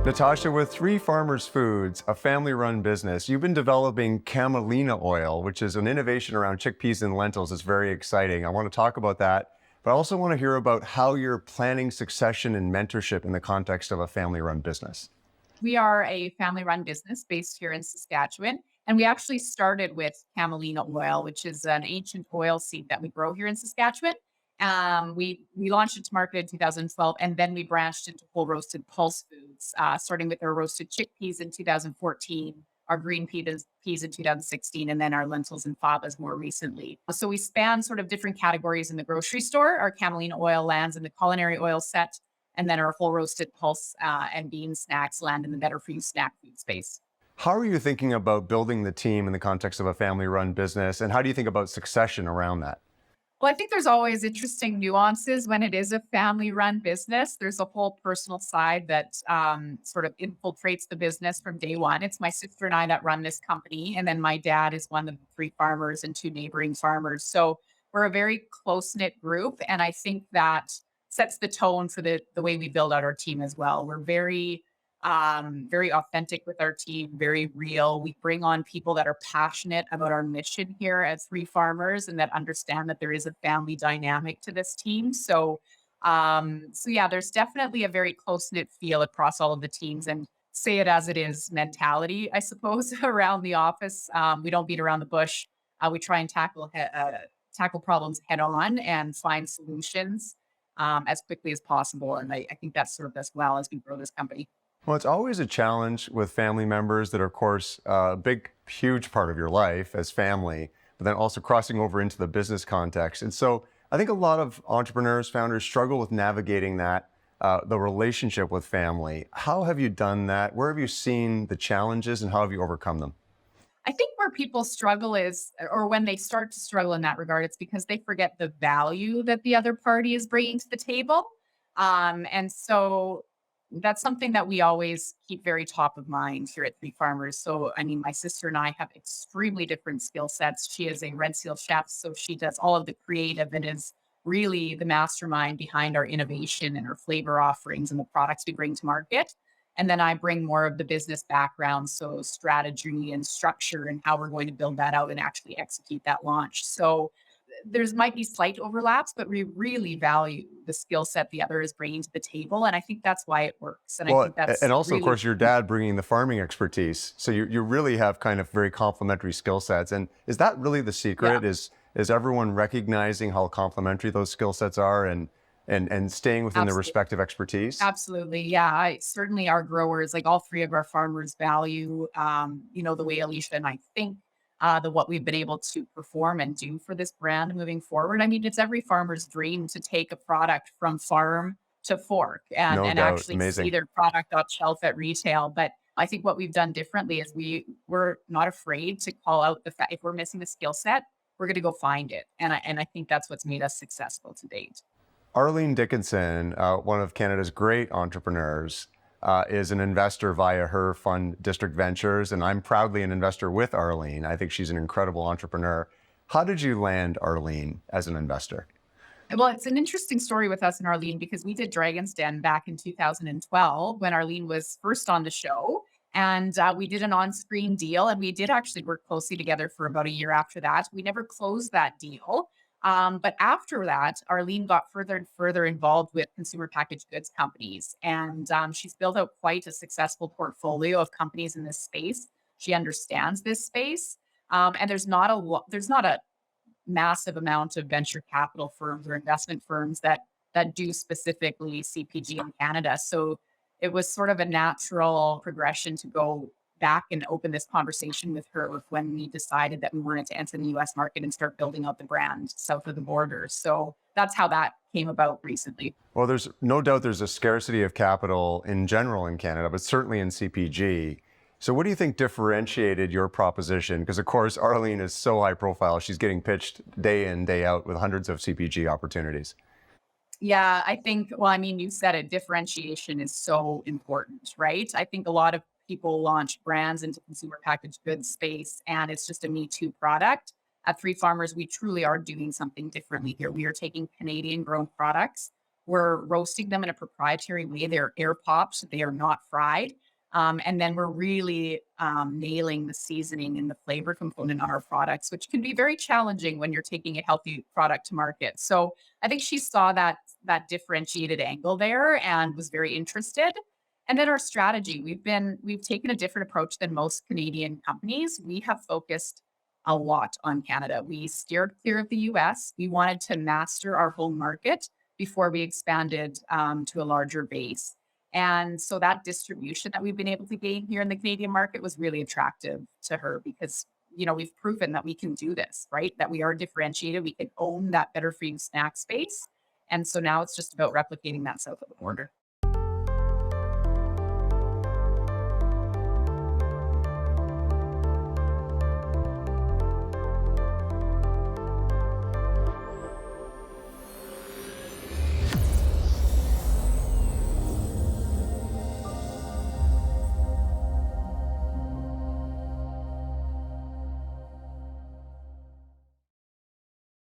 Natasha, with Three Farmers Foods, a family-run business, you've been developing camelina oil, which is an innovation around chickpeas and lentils. It's very exciting. I want to talk about that, but I also want to hear about how you're planning succession and mentorship in the context of a family-run business. We are a family run business based here in Saskatchewan. And we actually started with camelina oil, which is an ancient oil seed that we grow here in Saskatchewan. We launched it to market in 2012, and then we branched into whole roasted pulse foods, starting with our roasted chickpeas in 2014, our peas in 2016, and then our lentils and fabas more recently. So we span sort of different categories in the grocery store. Our camelina oil lands in the culinary oil set, and then our whole roasted pulse and bean snacks land in the better for you snack food space. How are you thinking about building the team in the context of a family-run business, and how do you think about succession around that? Well, I think there's always interesting nuances when it is a family run business. There's a whole personal side that sort of infiltrates the business from day one. It's my sister and I that run this company. And then my dad is one of the three farmers and two neighboring farmers. So we're a very close knit group. And I think that sets the tone for the way we build out our team as well. We're very authentic with our team, very real. We bring on people that are passionate about our mission here as three farmers and that understand that there is a family dynamic to this team. So yeah, there's definitely a very close knit feel across all of the teams and say it as it is mentality, I suppose, around the office. We don't beat around the bush. We try and tackle problems head on and find solutions as quickly as possible. And I think that served us well as we grow this company. Well, it's always a challenge with family members that are, of course, a big, huge part of your life as family, but then also crossing over into the business context. And so I think a lot of entrepreneurs, founders struggle with navigating that, the relationship with family. How have you done that? Where have you seen the challenges and how have you overcome them? I think where people struggle is, or when they start to struggle in that regard, it's because they forget the value that the other party is bringing to the table. And so that's something that we always keep very top of mind here at Three Farmers. So, I mean, my sister and I have extremely different skill sets. She is a Red Seal chef, so she does all of the creative and is really the mastermind behind our innovation and our flavor offerings and the products we bring to market. And then I bring more of the business background, so strategy and structure and how we're going to build that out and actually execute that launch. So there's might be slight overlaps, but we really value the skill set the other is bringing to the table. And I think that's why it works. And I Well, think that's and also, of really course, your dad bringing the farming expertise. So you really have kind of very complementary skill sets. And is that really the yeah. secret? Is everyone recognizing how complementary those skill sets are and staying within their Absolutely. respective expertise? Absolutely. Yeah. I certainly our growers, like all three of our farmers value, the way Alicia and I think, the what we've been able to perform and do for this brand moving forward. I mean, it's every farmer's dream to take a product from farm to fork and, No and doubt. actually see Amazing. their product on shelf at retail. But I think what we've done differently is we're not afraid to call out the fact if we're missing a skill set, we're going to go find it. And I think that's what's made us successful to date. Arlene Dickinson, one of Canada's great entrepreneurs, is an investor via her fund, District Ventures, and I'm proudly an investor with Arlene. I think she's an incredible entrepreneur. How did you land Arlene as an investor? Well, it's an interesting story with us and Arlene because we did Dragon's Den back in 2012 when Arlene was first on the show. And we did an on screen deal, and we did actually work closely together for about a year after that. We never closed that deal. But after that, Arlene got further and further involved with consumer packaged goods companies. And she's built out quite a successful portfolio of companies in this space. She understands this space. And there's not a massive amount of venture capital firms or investment firms that do specifically CPG in Canada. So it was sort of a natural progression to go back and open this conversation with her when we decided that we wanted to enter the US market and start building out the brand south of the border. So that's how that came about recently. Well, there's no doubt there's a scarcity of capital in general in Canada, but certainly in CPG. So what do you think differentiated your proposition? Because of course, Arlene is so high profile. She's getting pitched day in, day out with hundreds of CPG opportunities. Yeah, I think, well, I mean, you said it, differentiation is so important, right? I think a lot of people launch brands into consumer packaged goods space and it's just a Me Too product. At Three Farmers, we truly are doing something differently here. We are taking Canadian grown products. We're roasting them in a proprietary way. They're air popped, they are not fried. And then we're really nailing the seasoning and the flavor component on our products, which can be very challenging when you're taking a healthy product to market. So I think she saw that differentiated angle there and was very interested. And then our strategy, we've taken a different approach than most Canadian companies. We have focused a lot on Canada. We steered clear of the US. We wanted to master our home market before we expanded to a larger base. And so that distribution that we've been able to gain here in the Canadian market was really attractive to her because, we've proven that we can do this, right? That we are differentiated. We can own that better for you snack space. And so now it's just about replicating that south of the border.